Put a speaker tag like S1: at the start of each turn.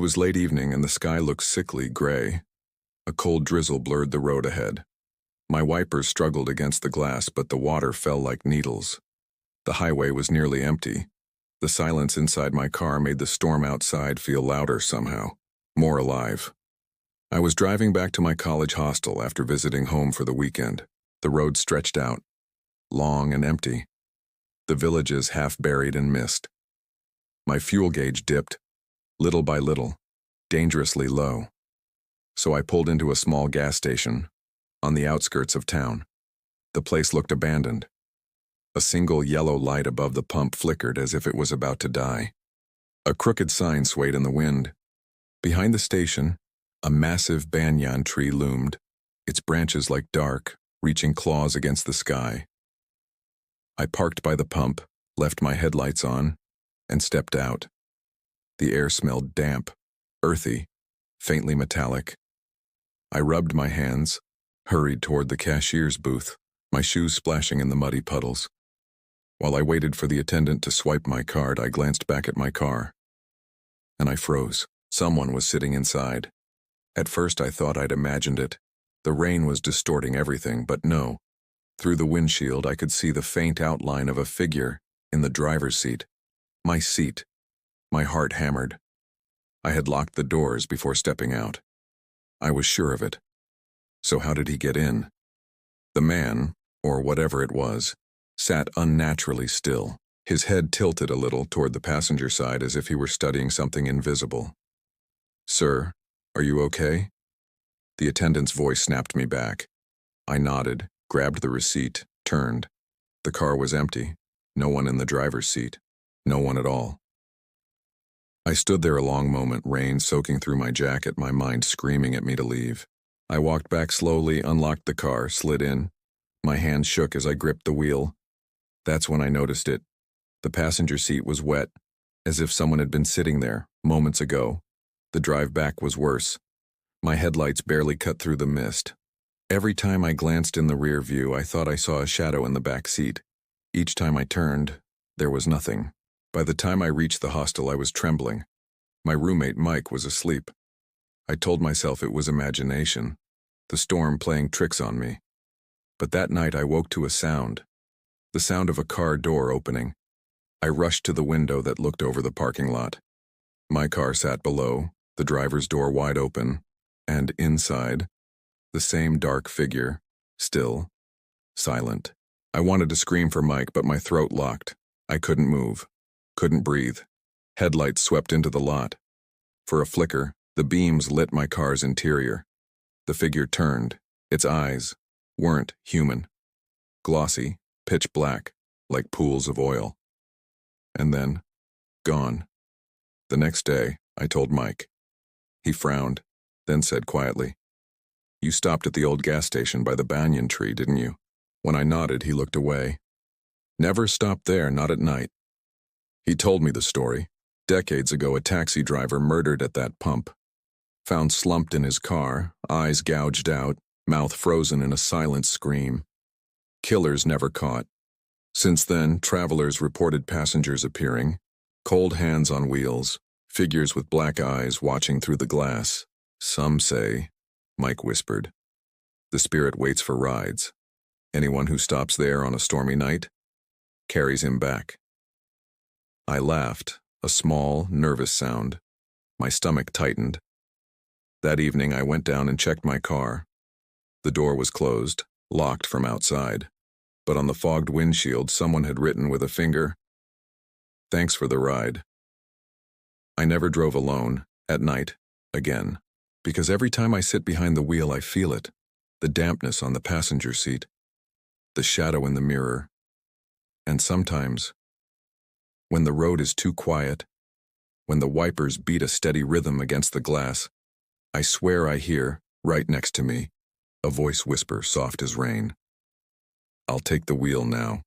S1: was late evening and the sky looked sickly gray. A cold drizzle blurred the road ahead. My wipers struggled against the glass, but the water fell like needles. The highway was nearly empty. The silence inside my car made the storm outside feel louder somehow, more alive. I was driving back to my college hostel after visiting home for the weekend. The road stretched out, long and empty. The villages half buried in mist. My fuel gauge dipped, little by little, dangerously low. So I pulled into a small gas station, on the outskirts of town. The place looked abandoned. A single yellow light above the pump flickered as if it was about to die. A crooked sign swayed in the wind. Behind the station, a massive banyan tree loomed, its branches like dark, reaching claws against the sky. I parked by the pump, left my headlights on, and stepped out. The air smelled damp, earthy, faintly metallic. I rubbed my hands, hurried toward the cashier's booth, my shoes splashing in the muddy puddles. While I waited for the attendant to swipe my card, I glanced back at my car. And I froze. Someone was sitting inside. At first I thought I'd imagined it. The rain was distorting everything, but no. Through the windshield I could see the faint outline of a figure in the driver's seat. My seat. My heart hammered. I had locked the doors before stepping out. I was sure of it. So how did he get in? The man, or whatever it was, sat unnaturally still, his head tilted a little toward the passenger side as if he were studying something invisible. "Sir, are you okay?" The attendant's voice snapped me back. I nodded, grabbed the receipt, turned. The car was empty. No one in the driver's seat. No one at all. I stood there a long moment, rain soaking through my jacket, my mind screaming at me to leave. I walked back slowly, unlocked the car, slid in. My hands shook as I gripped the wheel. That's when I noticed it. The passenger seat was wet, as if someone had been sitting there, moments ago. The drive back was worse. My headlights barely cut through the mist. Every time I glanced in the rear view, I thought I saw a shadow in the back seat. Each time I turned, there was nothing. By the time I reached the hostel, I was trembling. My roommate, Mike, was asleep. I told myself it was imagination, the storm playing tricks on me. But that night I woke to a sound, the sound of a car door opening. I rushed to the window that looked over the parking lot. My car sat below, the driver's door wide open, and inside, the same dark figure, still, silent. I wanted to scream for Mike, but my throat locked. I couldn't move, couldn't breathe. Headlights swept into the lot. For a flicker, the beams lit my car's interior. The figure turned. Its eyes weren't human. Glossy, pitch black, like pools of oil. And then, gone. The next day, I told Mike. He frowned, then said quietly, "You stopped at the old gas station by the banyan tree, didn't you?" When I nodded, he looked away. "Never stopped there, not at night." He told me the story. Decades ago, a taxi driver murdered at that pump. Found slumped in his car, eyes gouged out, mouth frozen in a silent scream. Killers never caught. Since then, travelers reported passengers appearing, cold hands on wheels, figures with black eyes watching through the glass. "Some say," Mike whispered, "the spirit waits for rides. Anyone who stops there on a stormy night carries him back." I laughed, a small, nervous sound. My stomach tightened. That evening I went down and checked my car. The door was closed, locked from outside. But on the fogged windshield someone had written with a finger, "Thanks for the ride." I never drove alone, at night, again. Because every time I sit behind the wheel I feel it. The dampness on the passenger seat. The shadow in the mirror. And sometimes, when the road is too quiet, when the wipers beat a steady rhythm against the glass, I swear I hear, right next to me, a voice whisper soft as rain, "I'll take the wheel now."